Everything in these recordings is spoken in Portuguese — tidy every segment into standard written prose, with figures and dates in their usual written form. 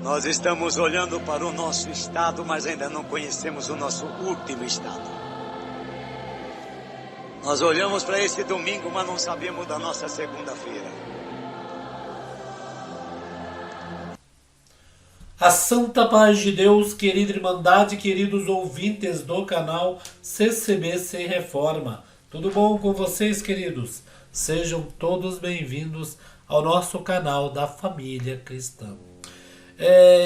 Nós estamos olhando para o nosso estado, mas ainda não conhecemos o nosso último estado. Nós olhamos para esse domingo, mas não sabemos da nossa segunda-feira. A santa paz de Deus, querida Irmandade, queridos ouvintes do canal CCB Sem Reforma. Tudo bom com vocês, queridos? Sejam todos bem-vindos ao nosso canal da Família Cristã.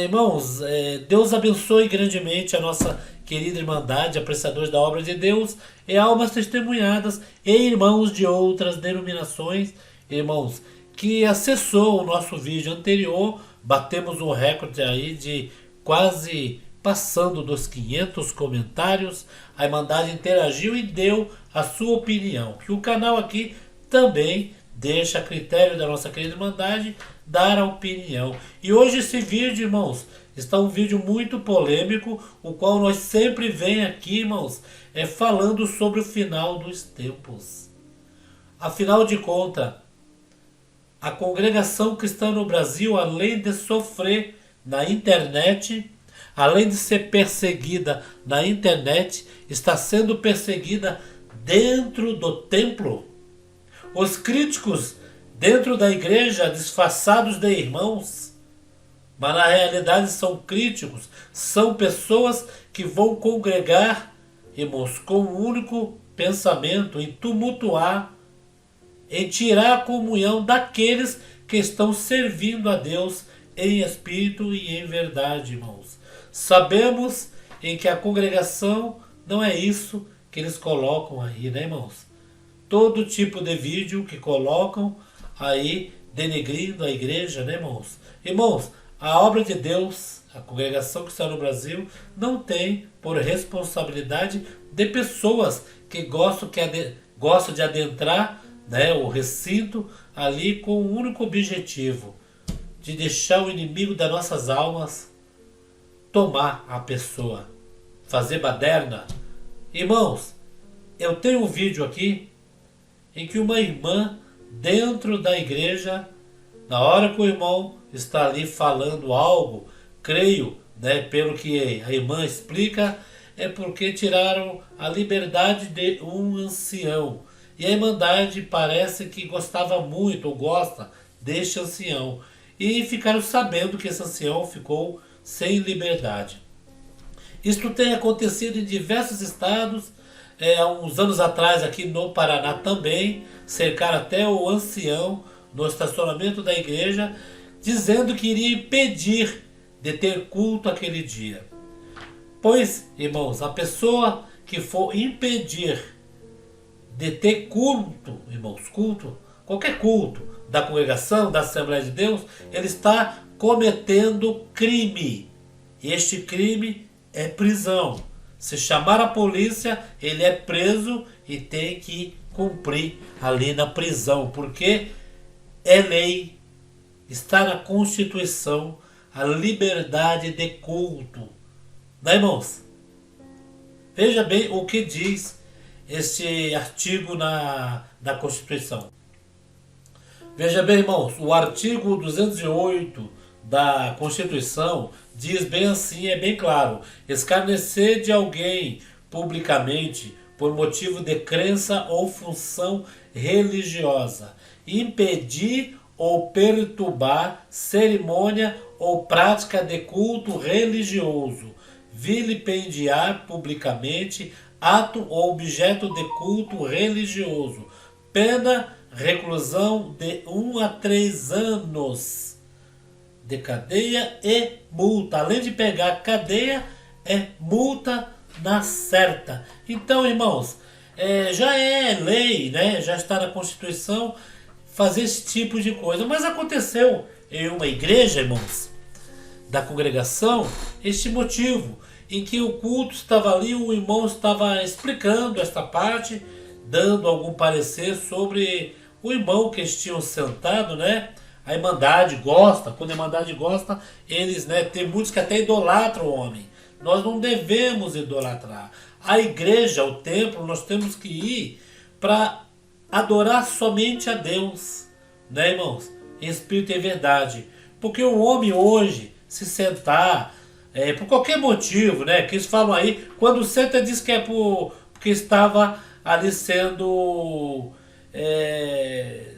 Irmãos, Deus abençoe grandemente a nossa querida Irmandade, apreciadores da obra de Deus, e almas testemunhadas e irmãos de outras denominações, irmãos, que acessou o nosso vídeo anterior. Batemos um recorde aí de quase passando dos 500 comentários. A Irmandade interagiu e deu a sua opinião, que o canal aqui também deixa a critério da nossa querida Irmandade dar a opinião. E hoje esse vídeo, irmãos, está um vídeo muito polêmico, o qual nós sempre vem aqui, irmãos, falando sobre o final dos tempos. Afinal de contas, a congregação cristã no Brasil, além de sofrer na internet, além de ser perseguida na internet, está sendo perseguida dentro do templo. Os críticos dentro da igreja, disfarçados de irmãos, mas na realidade são críticos, são pessoas que vão congregar, irmãos, com um único pensamento, em tumultuar, em tirar a comunhão daqueles que estão servindo a Deus em espírito e em verdade, irmãos. Sabemos em que a congregação não é isso que eles colocam aí, né, irmãos? Todo tipo de vídeo que colocam aí denegrindo a igreja, né, irmãos? Irmãos, a obra de Deus, a congregação que está no Brasil, não tem por responsabilidade de pessoas que gostam de adentrar, né, o recinto ali com o único objetivo de deixar o inimigo das nossas almas tomar a pessoa, fazer baderna. Irmãos, eu tenho um vídeo aqui em que uma irmã dentro da igreja, na hora que o irmão está ali falando algo, creio, né, pelo que a irmã explica, é porque tiraram a liberdade de um ancião. E a Irmandade parece que gostava muito, ou gosta, deste ancião. E ficaram sabendo que esse ancião ficou sem liberdade. Isto tem acontecido em diversos estados. Há uns anos atrás aqui no Paraná também, cercaram até o ancião no estacionamento da igreja, dizendo que iria impedir de ter culto aquele dia. Pois, irmãos, a pessoa que for impedir de ter culto, irmãos, qualquer culto da congregação, da Assembleia de Deus, ele está cometendo crime. Este crime é prisão. Se chamar a polícia, ele é preso e tem que cumprir ali na prisão, porque é lei, está na Constituição a liberdade de culto. Não é, irmãos? Veja bem o que diz este artigo na Constituição. Veja bem, irmãos, o artigo 208 da Constituição diz bem assim, é bem claro: escarnecer de alguém publicamente por motivo de crença ou função religiosa, impedir ou perturbar cerimônia ou prática de culto religioso, vilipendiar publicamente ato ou objeto de culto religioso, pena reclusão de 1 a 3 anos de cadeia e multa. Além de pegar cadeia, é multa na certa. Então, irmãos, já é lei, né? Já está na Constituição fazer esse tipo de coisa. Mas aconteceu em uma igreja, irmãos, da congregação, este motivo, em que o culto estava ali, o irmão estava explicando esta parte, dando algum parecer sobre o irmão que eles tinham sentado, né? A Irmandade gosta, quando a Irmandade gosta, eles, né, tem muitos que até idolatram o homem. Nós não devemos idolatrar. A igreja, o templo, nós temos que ir para adorar somente a Deus, né, irmãos? Em espírito e verdade. Porque o homem hoje se sentar, por qualquer motivo, né? Que eles falam aí, quando senta diz que é porque estava ali sendo,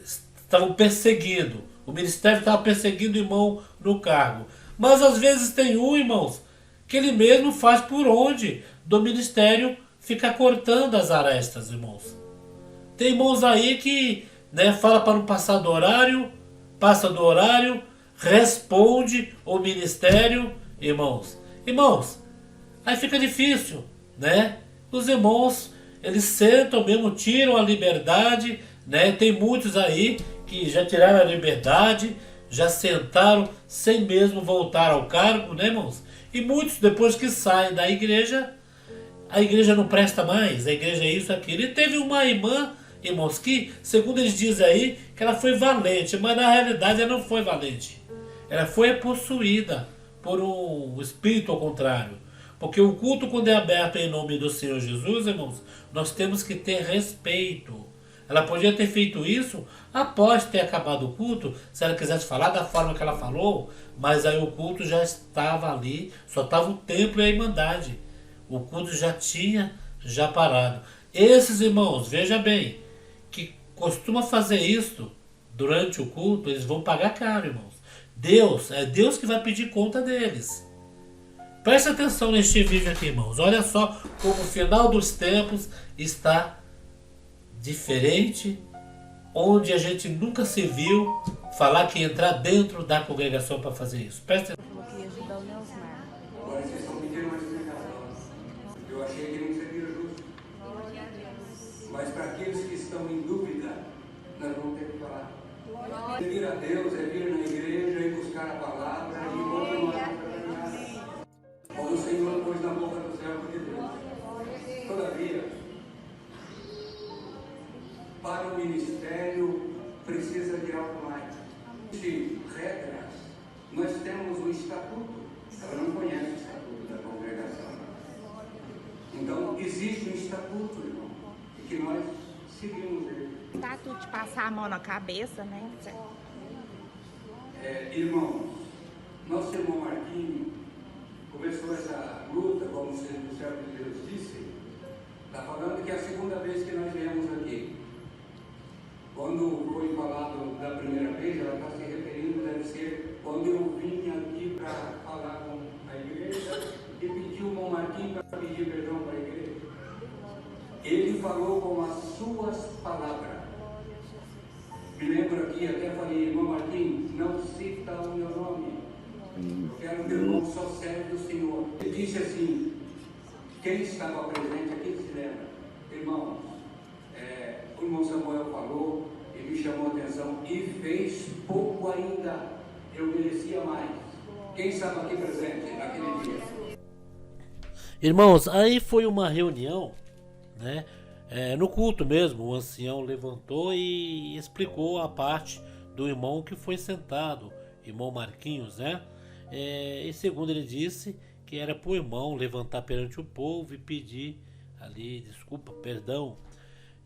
estavam perseguindo, o ministério estava perseguindo o irmão no cargo. Mas às vezes tem irmãos, que ele mesmo faz por onde do ministério fica cortando as arestas, irmãos. Tem irmãos aí que, né, fala para não passar do horário, passa do horário, responde o ministério, irmãos. Irmãos, aí fica difícil, né? Os irmãos, eles sentam mesmo, tiram a liberdade, né? Tem muitos aí que já tiraram a liberdade, já sentaram sem mesmo voltar ao cargo, né, irmãos? E muitos, depois que saem da igreja, a igreja não presta mais, a igreja é isso, aquilo. E teve uma irmã, irmãos, que, segundo eles dizem aí, que ela foi valente, mas na realidade ela não foi valente. Ela foi possuída por um espírito ao contrário. Porque o culto, quando é aberto em nome do Senhor Jesus, irmãos, nós temos que ter respeito. Ela podia ter feito isso após ter acabado o culto, se ela quisesse falar da forma que ela falou, mas aí o culto já estava ali, só estava o templo e a irmandade. O culto já parado. Esses irmãos, veja bem, que costuma fazer isso durante o culto, eles vão pagar caro, irmãos. É Deus que vai pedir conta deles. Preste atenção neste vídeo aqui, irmãos. Olha só como o final dos tempos está diferente, onde a gente nunca se viu falar que ia entrar dentro da congregação para fazer isso. Presta atenção. Agora vocês estão pedindo uma explicação. Eu achei que não seria justo. Mas para aqueles que estão em dúvida, nós vamos ter que falar. Servir a Deus é vir na igreja e buscar a palavra e continuar a caminhar. Como o Senhor pôs na boca do servo de Deus. Todavia, para o ministério precisa de algo mais. De regras, nós temos o estatuto. Ela não conhece o estatuto da congregação. Então, existe um estatuto, irmão, e que nós seguimos ele. Estatuto de passar a mão na cabeça, né? Irmãos, nosso irmão Marquinhos começou essa luta, como o servo de Deus disse, está falando que é a segunda vez que nós viemos aqui. Quando foi falado da primeira vez, ela está se referindo, deve ser quando eu vim aqui para falar com a igreja e pedi o irmão Marquinhos para pedir perdão para a igreja. Ele falou com as suas palavras. Me lembro aqui, até falei, irmão Marquinhos, não cita o meu nome. Eu quero que o irmão só serve o Senhor. Ele disse assim, quem estava presente aqui se lembra? Irmãos, o irmão Samuel falou, ele me chamou a atenção e fez pouco ainda. Eu merecia mais. Quem estava aqui presente naquele dia? Irmãos, aí foi uma reunião, né? No culto mesmo, o ancião levantou e explicou a parte do irmão que foi sentado, irmão Marquinhos, né? E segundo ele disse, que era para o irmão levantar perante o povo e pedir ali desculpa, perdão.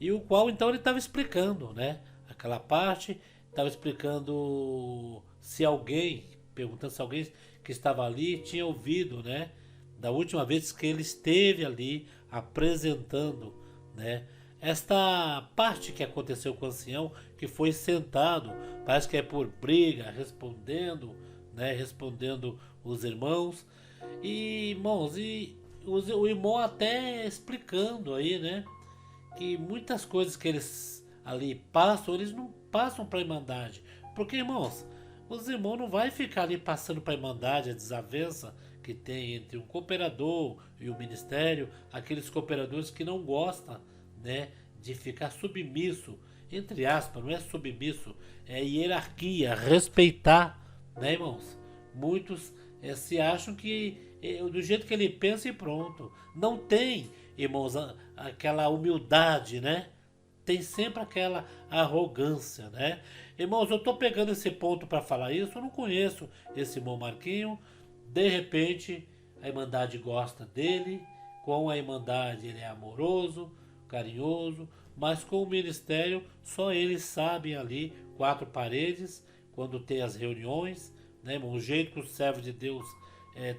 E o qual então ele estava explicando, né? Aquela parte, estava explicando se alguém, perguntando se alguém que estava ali tinha ouvido, né? Da última vez que ele esteve ali apresentando, né? Esta parte que aconteceu com o ancião, que foi sentado, parece que é por briga, respondendo, né? Respondendo os irmãos. E, irmãos, o irmão até explicando aí, né? Que muitas coisas que eles ali passam, eles não passam para a Irmandade. Porque, irmãos, os irmãos não vai ficar ali passando para a Irmandade a desavença que tem entre um cooperador e o ministério, aqueles cooperadores que não gostam, né, de ficar submisso, entre aspas, não é submisso, é hierarquia, respeitar, né, irmãos? Muitos se acham que do jeito que ele pensa e pronto. Não tem, irmãos, aquela humildade, né? Tem sempre aquela arrogância, né? Irmãos, eu estou pegando esse ponto para falar isso, eu não conheço esse irmão Marquinho. De repente, a Irmandade gosta dele, com a Irmandade ele é amoroso, carinhoso, mas com o ministério só eles sabem ali, quatro paredes, quando tem as reuniões, né, irmão? O jeito que o servo de Deus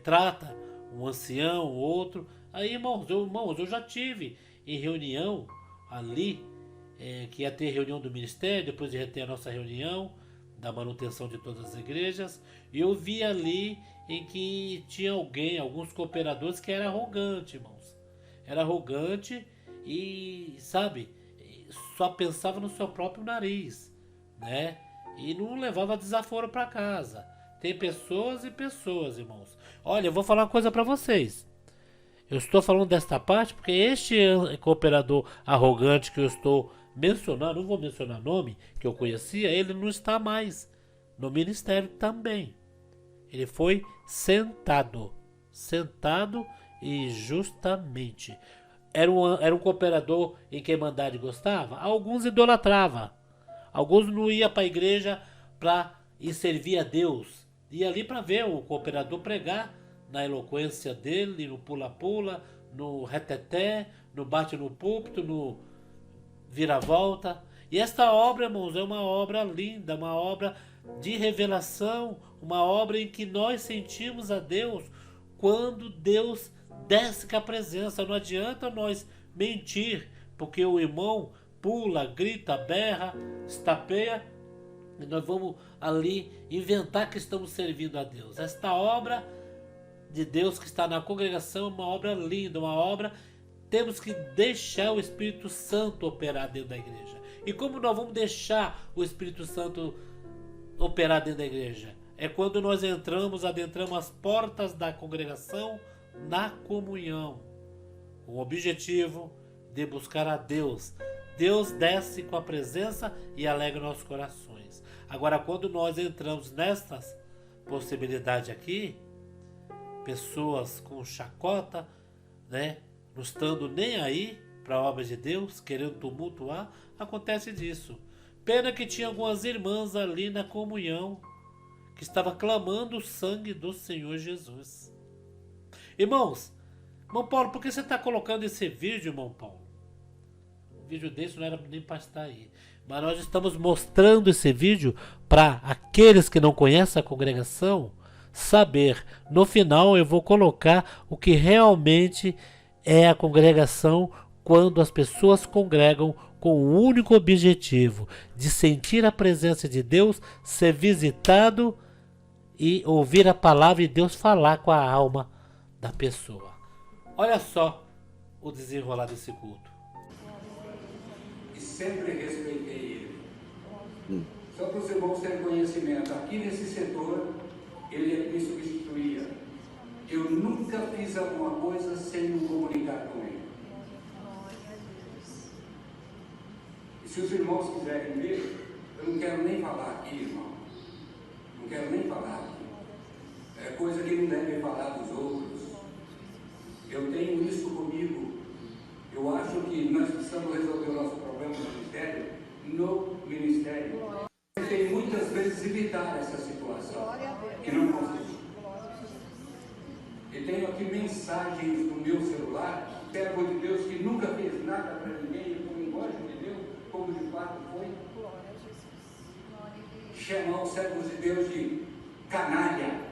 trata um ancião, outro. Aí, irmãos, eu já tive em reunião ali, que ia ter reunião do ministério, depois ia ter a nossa reunião da manutenção de todas as igrejas, e eu vi ali em que tinha alguns cooperadores que era arrogante, irmãos. Era arrogante e, sabe, só pensava no seu próprio nariz, né? E não levava desaforo para casa. Tem pessoas e pessoas, irmãos. Olha, eu vou falar uma coisa para vocês. Eu estou falando desta parte porque este cooperador arrogante que eu estou mencionando, não vou mencionar nome, que eu conhecia, ele não está mais no ministério também. Ele foi sentado injustamente. Era um cooperador em que a Irmandade gostava? Alguns idolatrava. Alguns não iam para a igreja para servir a Deus. Ia ali para ver o cooperador pregar na eloquência dele, no pula-pula, no reteté, no bate no púlpito, no vira-volta. E esta obra, irmãos, é uma obra linda, uma obra de revelação, uma obra em que nós sentimos a Deus quando Deus desce com a presença. Não adianta nós mentir, porque o irmão pula, grita, berra, estapeia, e nós vamos ali inventar que estamos servindo a Deus. Esta obra de Deus que está na congregação é uma obra linda, uma obra. Temos que deixar o Espírito Santo operar dentro da igreja. E como nós vamos deixar o Espírito Santo operar dentro da igreja? É quando nós adentramos as portas da congregação na comunhão, com o objetivo de buscar a Deus. Deus desce com a presença e alegra nossos corações. Agora, quando nós entramos nestas possibilidades aqui, pessoas com chacota, né, não estando nem aí para a obra de Deus, querendo tumultuar, acontece disso. Pena que tinha algumas irmãs ali na comunhão que estava clamando o sangue do Senhor Jesus. Irmãos, irmão Paulo, por que você está colocando esse vídeo, irmão Paulo? Um vídeo desse não era nem para estar aí. Mas nós estamos mostrando esse vídeo para aqueles que não conhecem a congregação saber. No final eu vou colocar o que realmente é a congregação quando as pessoas congregam com o único objetivo de sentir a presença de Deus, ser visitado e ouvir a palavra de Deus falar com a alma da pessoa. Olha só o desenrolar desse culto. E sempre respeitei ele. Só para os irmãos terem conhecimento, aqui nesse setor, ele me substituía. Eu nunca fiz alguma coisa sem me comunicar com ele. E se os irmãos quiserem ver, eu não quero nem falar aqui, irmão. Não quero nem falar aqui. É coisa que não devem falar dos outros. Eu tenho isso comigo. Eu acho que nós precisamos resolver o nosso problema no ministério. Eu tenho muitas vezes evitar essa situação. E não consigo. Eu tenho aqui mensagens no meu celular, servo de Deus que nunca fez nada para ninguém, com linguagem de Deus, como de fato foi. Chamar os servos de Deus de canalha.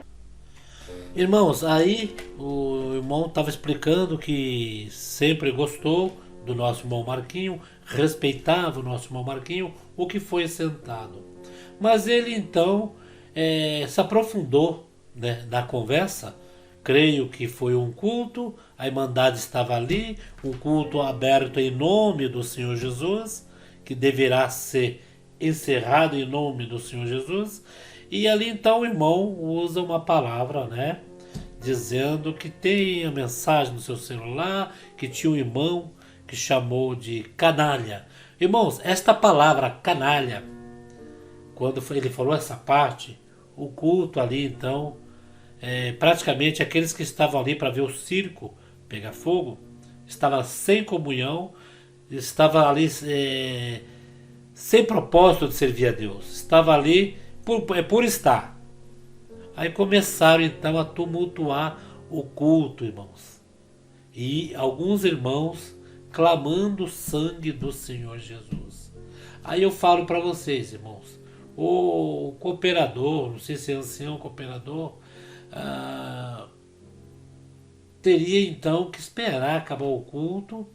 Irmãos, aí o irmão estava explicando que sempre gostou do nosso irmão Marquinho, respeitava o nosso irmão Marquinho, o que foi sentado. Mas ele então se aprofundou, né, na conversa. Creio que foi um culto, a Irmandade estava ali, um culto aberto em nome do Senhor Jesus, que deverá ser encerrado em nome do Senhor Jesus. E ali então o irmão usa uma palavra, né, dizendo que tem a mensagem no seu celular, que tinha um irmão que chamou de canalha. Irmãos, esta palavra canalha, quando ele falou essa parte, o culto ali então, praticamente aqueles que estavam ali para ver o circo pegar fogo, estavam sem comunhão, estavam ali sem propósito de servir a Deus, estava ali por estar. Aí começaram então a tumultuar o culto, irmãos. E alguns irmãos clamando o sangue do Senhor Jesus. Aí eu falo para vocês, irmãos, o cooperador, não sei se é ancião cooperador, teria então que esperar acabar o culto.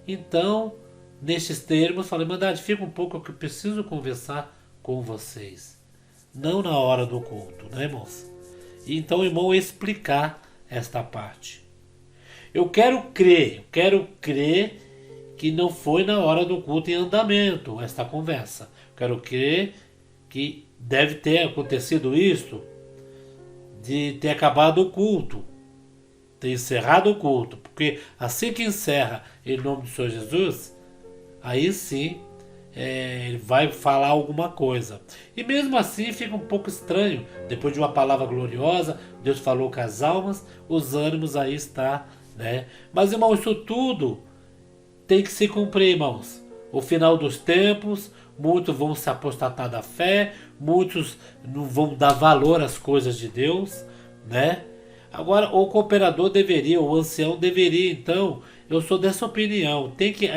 Então, nestes termos, falei, Irmandade, fica um pouco que eu preciso conversar com vocês. Não na hora do culto, né, irmãos? E então o irmão explicar esta parte. Eu quero crer que não foi na hora do culto em andamento esta conversa. Quero crer que deve ter acontecido isto, de ter acabado o culto, ter encerrado o culto, porque assim que encerra em nome do Senhor Jesus, aí sim ele vai falar alguma coisa. E mesmo assim fica um pouco estranho, depois de uma palavra gloriosa, Deus falou com as almas, os ânimos aí está, né? Mas, irmão, isso tudo tem que se cumprir, irmãos. O final dos tempos, muitos vão se apostatar da fé, muitos não vão dar valor às coisas de Deus, né? Agora, o cooperador deveria, o ancião deveria, então, eu sou dessa opinião, tem que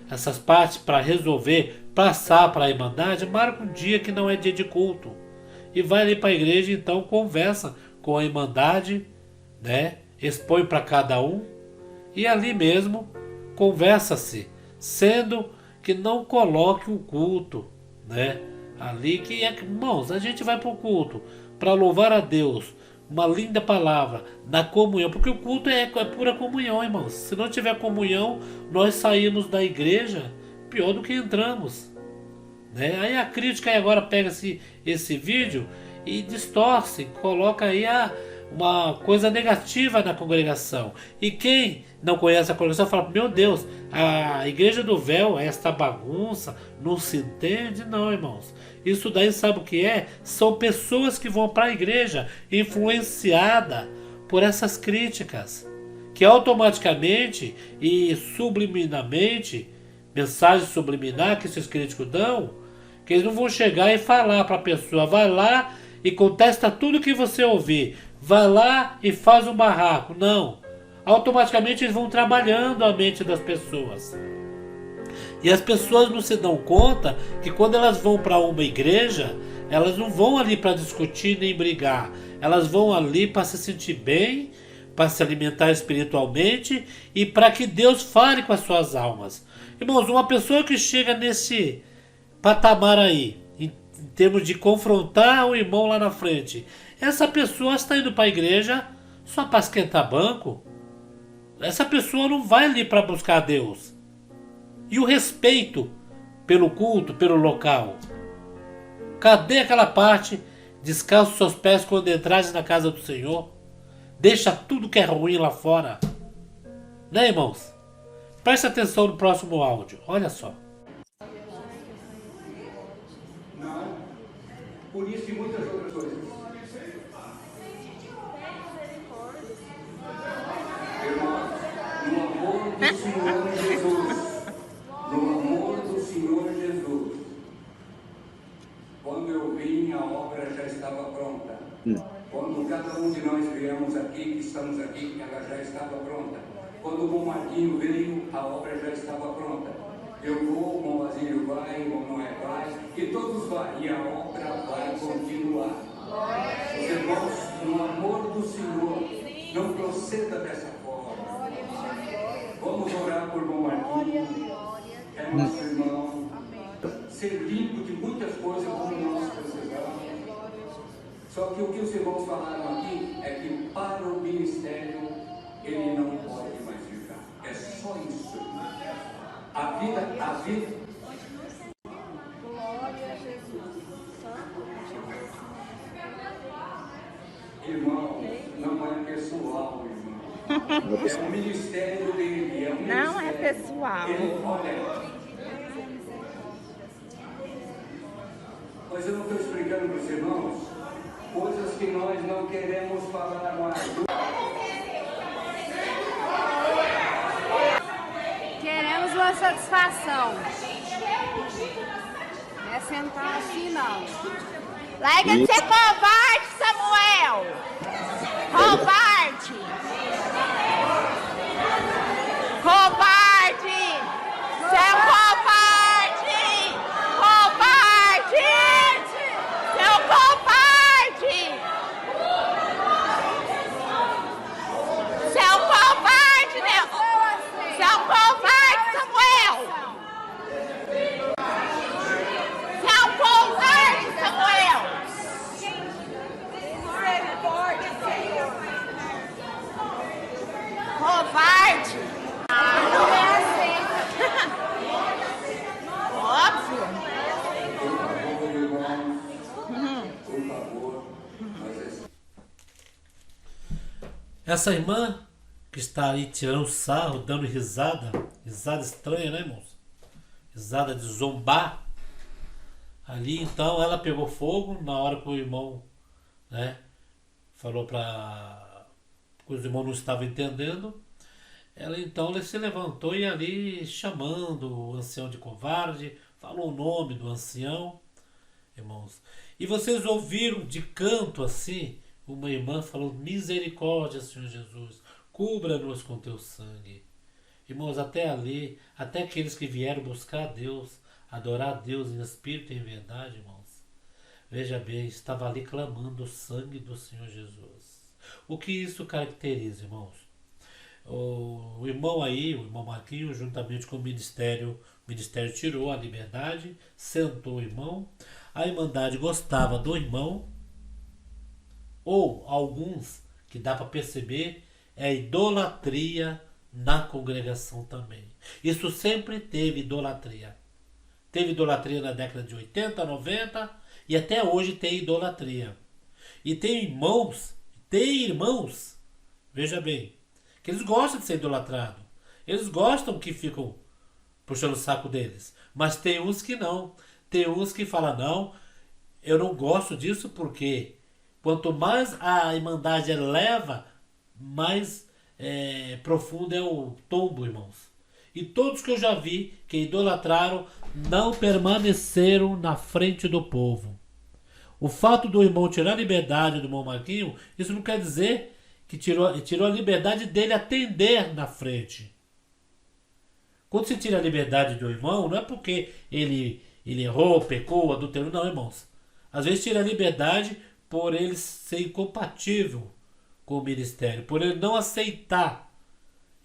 essas partes para resolver, passar para a Irmandade, marca um dia que não é dia de culto. E vai ali para a igreja, então, conversa com a Irmandade, né? Expõe para cada um, e ali mesmo conversa-se, sendo que não coloque o culto, né? Ali que, irmãos, a gente vai para o culto para louvar a Deus, uma linda palavra, na comunhão, porque o culto é pura comunhão, irmãos. Se não tiver comunhão, nós saímos da igreja pior do que entramos, né? Aí a crítica aí agora pega esse vídeo e distorce, coloca aí uma coisa negativa na congregação. E quem não conhece a congregação fala, meu Deus, a igreja do véu é esta bagunça, não se entende. Não, irmãos, isso daí sabe o que é? São pessoas que vão para a igreja influenciada por essas críticas, que automaticamente e subliminarmente, mensagem subliminar que esses críticos dão, que eles não vão chegar e falar para a pessoa, vai lá e contesta tudo que você ouvir, vai lá e faz um barraco. Não. Automaticamente eles vão trabalhando a mente das pessoas. E as pessoas não se dão conta que quando elas vão para uma igreja, elas não vão ali para discutir nem brigar. Elas vão ali para se sentir bem, para se alimentar espiritualmente e para que Deus fale com as suas almas. Irmãos, uma pessoa que chega nesse patamar aí, em termos de confrontar o irmão lá na frente, essa pessoa está indo para a igreja só para esquentar banco. Essa pessoa não vai ali para buscar a Deus. E o respeito pelo culto, pelo local? Cadê aquela parte? Descalça seus pés quando entrares na casa do Senhor. Deixa tudo que é ruim lá fora. Né, irmãos? Preste atenção no próximo áudio. Olha só. Não. Por isso e muitas outras coisas. Irmãos, no amor do Senhor Jesus. No amor do Senhor Jesus. Quando eu vim, a obra já estava pronta. Quando cada um de nós viemos aqui, que estamos aqui, ela já estava pronta. Quando o Bom Marquinho veio, a obra já estava pronta. Eu vou, o Bom Basílio vai, o Bom Noé vai, e todos vão, e a obra vai continuar. Os irmãos, no amor do Senhor, não proceda dessa forma. Vamos orar por Bom Marquinho, é nosso irmão, ser limpo de muitas coisas como nós precisamos. Só que o que os irmãos falaram aqui é que para o ministério ele não pode mais ficar. É só isso. A vida. Irmão, não é pessoal, irmão. É o ministério dele. Não é pessoal. Olha. Mas eu não estou explicando para os irmãos coisas que nós não queremos falar mais. Queremos uma satisfação. Não é sentar assim, não. Larga de ser covarde, Samuel! Covarde! Covarde! Você é um covarde! Covarde! Essa irmã que está aí tirando sarro, dando risada, risada estranha, né, irmãos? Risada de zombar. Ali, então, ela pegou fogo na hora que o irmão, né, falou para que os irmãos não estavam entendendo. Ela então se levantou e ali chamando o ancião de covarde, falou o nome do ancião, irmãos. E vocês ouviram de canto assim, uma irmã falou: misericórdia, Senhor Jesus, cubra-nos com teu sangue. Irmãos, até ali, até aqueles que vieram buscar a Deus, adorar a Deus em espírito e em verdade, irmãos, veja bem, estava ali clamando o sangue do Senhor Jesus. O que isso caracteriza, irmãos? O irmão aí, o irmão Marquinhos, juntamente com o ministério tirou a liberdade, sentou o irmão, a irmandade gostava do irmão, ou alguns, que dá para perceber, é idolatria na congregação também. Isso sempre teve idolatria. Teve idolatria na década de 80, 90 e até hoje tem idolatria. E tem irmãos, veja bem, que eles gostam de ser idolatrados. Eles gostam que ficam puxando o saco deles. Mas tem uns que não. Tem uns que falam: não, eu não gosto disso porque quanto mais a irmandade eleva, mais profundo é o tombo, irmãos. E todos que eu já vi que idolatraram não permaneceram na frente do povo. O fato do irmão tirar a liberdade do irmão Marquinho, isso não quer dizer que tirou a liberdade dele atender na frente. Quando se tira a liberdade do irmão, não é porque ele errou, pecou, adulterou, não, irmãos. Às vezes tira a liberdade por ele ser incompatível com o ministério, por ele não aceitar.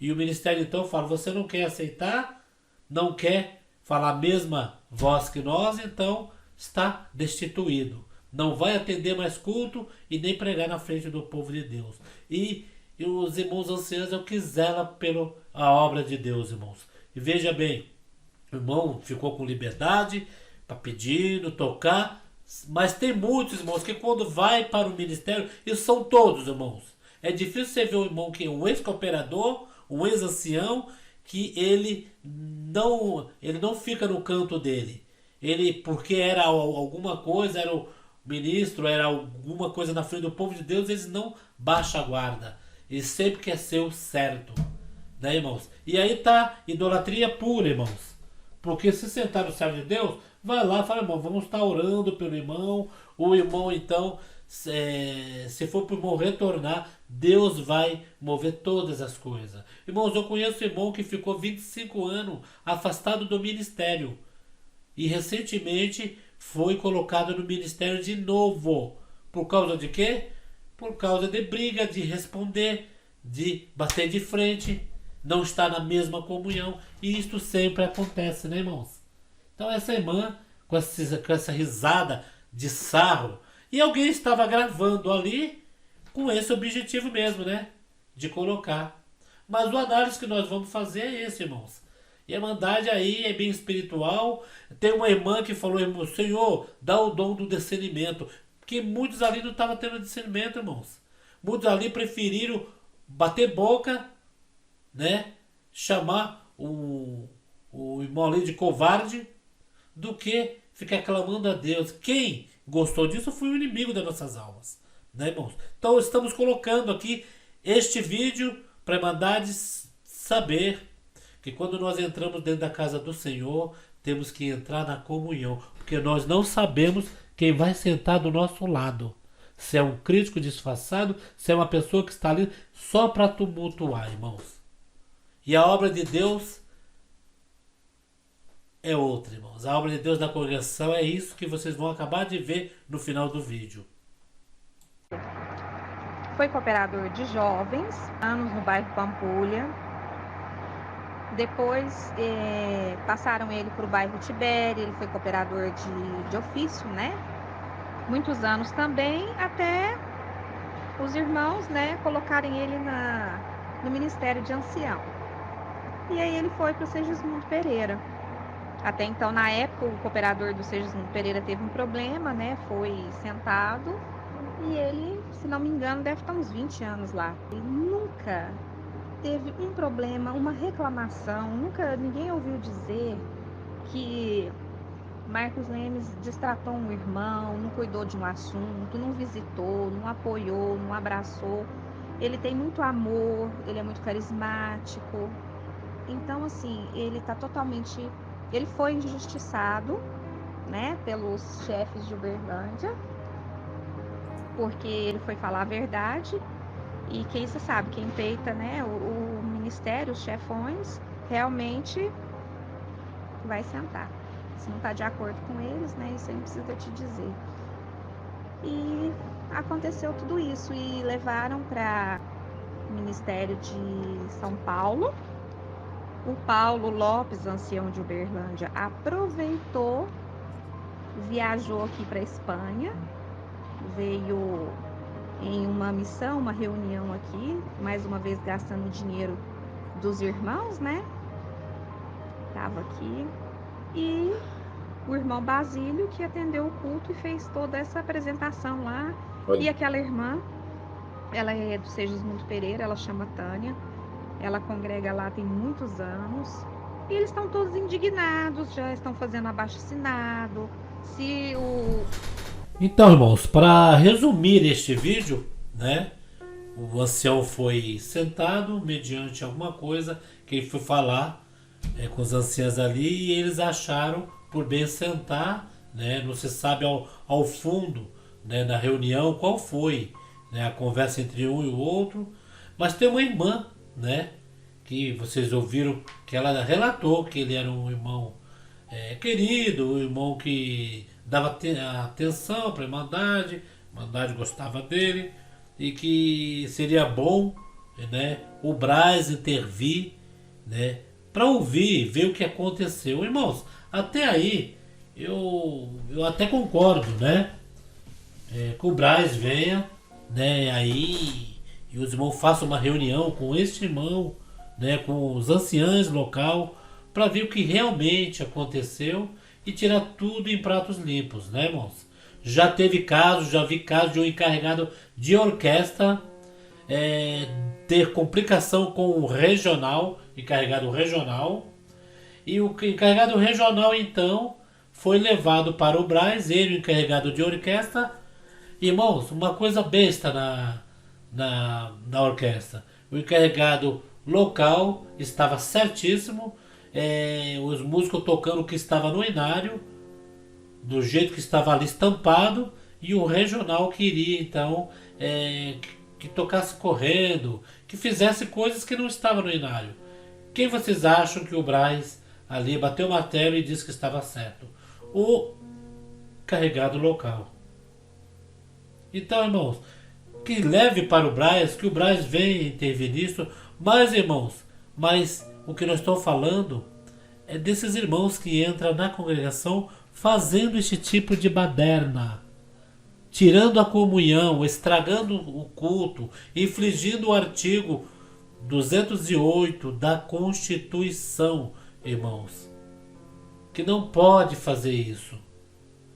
E o ministério então fala: você não quer aceitar, não quer falar a mesma voz que nós, então está destituído. Não vai atender mais culto e nem pregar na frente do povo de Deus. E os irmãos anciãos é o que zela pela obra de Deus, irmãos. E veja bem, o irmão ficou com liberdade para pedir, tocar, mas tem muitos irmãos que quando vai para o ministério, isso são todos, irmãos. É difícil você ver um irmão que é um ex-cooperador, um ex-ancião, que ele não fica no canto dele. Ele, porque era alguma coisa, era o ministro, era alguma coisa na frente do povo de Deus, eles não baixam a guarda. Ele sempre quer ser o certo, né, irmãos? E aí tá idolatria pura, irmãos. Porque se sentar no servo de Deus, vai lá e fala: irmão, vamos estar orando pelo irmão. O irmão, então, se for para o irmão retornar, Deus vai mover todas as coisas. Irmãos, eu conheço um irmão que ficou 25 anos afastado do ministério. E recentemente foi colocado no ministério de novo. Por causa de quê? Por causa de briga, de responder, de bater de frente, não estar na mesma comunhão. E isto sempre acontece, né, irmãos? Então essa irmã, com essa risada de sarro, e alguém estava gravando ali com esse objetivo mesmo, né? De colocar. Mas o análise que nós vamos fazer é esse, irmãos. E a irmandade aí é bem espiritual. Tem uma irmã que falou: irmão, Senhor, dá o dom do discernimento. Porque muitos ali não estavam tendo discernimento, irmãos. Muitos ali preferiram bater boca, né? Chamar o irmão ali de covarde, do que ficar clamando a Deus. Quem gostou disso foi o inimigo das nossas almas, né, irmãos? Então estamos colocando aqui este vídeo para a irmandade saber que quando nós entramos dentro da casa do Senhor, temos que entrar na comunhão, porque nós não sabemos quem vai sentar do nosso lado. Se é um crítico disfarçado, se é uma pessoa que está ali só para tumultuar, irmãos. E a obra de Deus é outra, irmãos. A obra de Deus na congregação é isso que vocês vão acabar de ver no final do vídeo. Foi cooperador de jovens, anos no bairro Pampulha. Depois passaram ele para o bairro Tibério, ele foi cooperador de ofício, né? Muitos anos também, até os irmãos, né, colocarem ele no Ministério de Ancião. E aí ele foi para o Segismundo Pereira. Até então, na época, o cooperador do Segismundo Pereira teve um problema, né? Foi sentado E ele, se não me engano, deve estar uns 20 anos lá. Ele nunca teve um problema, uma reclamação, nunca ninguém ouviu dizer que Marcos Lemes destratou um irmão, não cuidou de um assunto, não visitou, não apoiou, não abraçou. Ele tem muito amor, ele é muito carismático. Então, assim, ele foi injustiçado, né, pelos chefes de Uberlândia, porque ele foi falar a verdade. E quem você sabe, quem peita, né, o ministério, os chefões, realmente vai sentar. Se não está de acordo com eles, né, isso aí não precisa te dizer. E aconteceu tudo isso e levaram para o Ministério de São Paulo. O Paulo Lopes, ancião de Uberlândia, aproveitou, viajou aqui para a Espanha, veio em uma missão, uma reunião aqui, mais uma vez gastando dinheiro dos irmãos, né? Estava aqui. E o irmão Basílio que atendeu o culto e fez toda essa apresentação lá. Olha. E aquela irmã, ela é do Segismundo Pereira, ela chama Tânia. Ela congrega lá tem muitos anos. E eles estão todos indignados, já estão fazendo abaixo-assinado. Então, irmãos, para resumir este vídeo, né? O ancião foi sentado mediante alguma coisa que ele foi falar com os anciãos ali e eles acharam por bem sentar, né? Não se sabe ao fundo, né, na reunião qual foi, né, a conversa entre um e o outro, mas tem uma irmã, né, que vocês ouviram que ela relatou que ele era um irmão querido, um irmão que dava atenção para a Irmandade gostava dele e que seria bom, né, o Braz intervir, né, para ouvir, ver o que aconteceu. Irmãos, até aí eu até concordo, né, que o Braz venha, né, aí e os irmãos façam uma reunião com este irmão, né, com os anciãos local, para ver o que realmente aconteceu e tirar tudo em pratos limpos, né, irmãos? Já vi casos de um encarregado de orquestra ter complicação com o encarregado regional, e o encarregado regional então foi levado para o Braz, ele, o encarregado de orquestra. Irmãos, uma coisa besta na orquestra. O encarregado local estava certíssimo, os músicos tocando o que estava no inário, do jeito que estava ali estampado, e o regional queria então que tocasse correndo, que fizesse coisas que não estavam no inário. Quem vocês acham que o Braz ali bateu o martelo e disse que estava certo? O encarregado local. Então, irmãos, que leve para o Braz, que o Braz venha intervir nisso. Mas, irmãos, o que nós estamos falando é desses irmãos que entram na congregação fazendo este tipo de baderna, tirando a comunhão, estragando o culto, infligindo o artigo 208 da Constituição, irmãos, que não pode fazer isso.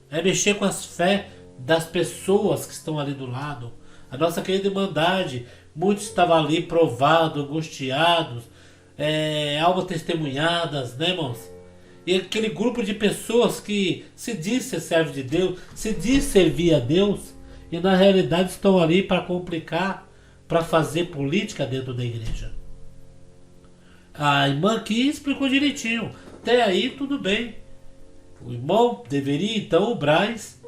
É mexer com as fé das pessoas que estão ali do lado. A nossa querida Irmandade, muitos estavam ali provados, angustiados, almas testemunhadas, né, irmãos? E aquele grupo de pessoas que se diz ser servo de Deus, se diz servir a Deus, e na realidade estão ali para complicar, para fazer política dentro da igreja. A irmã aqui explicou direitinho. Até aí tudo bem. O irmão deveria então, o Braz,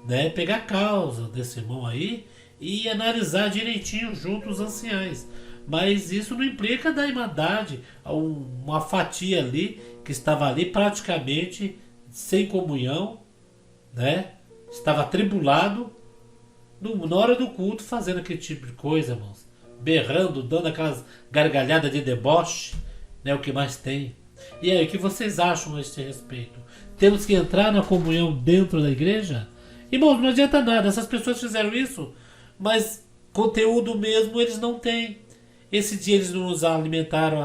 né, pegar a causa desse irmão aí e analisar direitinho junto os anciães. Mas isso não implica da Irmandade, uma fatia ali que estava ali praticamente sem comunhão, né? Estava atribulado na hora do culto, fazendo aquele tipo de coisa, irmãos, berrando, dando aquelas gargalhadas de deboche, né? O que mais tem. E aí, o que vocês acham a este respeito? Temos que entrar na comunhão dentro da igreja? Irmãos, não adianta nada, essas pessoas fizeram isso, mas conteúdo mesmo eles não têm. Esse dia eles nos alimentaram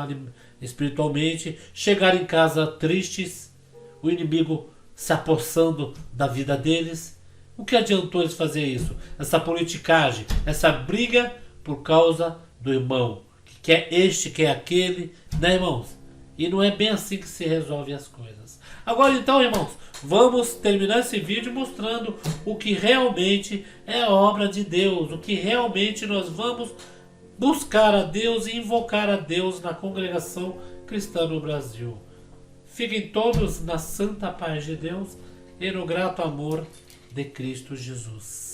espiritualmente, chegaram em casa tristes, o inimigo se apossando da vida deles, O que adiantou eles fazer isso? Essa politicagem, essa briga por causa do irmão. Que quer este, quer aquele, né, irmãos? E não é bem assim que se resolve as coisas. Agora então, irmãos, vamos terminar esse vídeo mostrando o que realmente é a obra de Deus. O que realmente nós vamos buscar a Deus e invocar a Deus na congregação cristã no Brasil. Fiquem todos na santa paz de Deus e no grato amor de Cristo Jesus.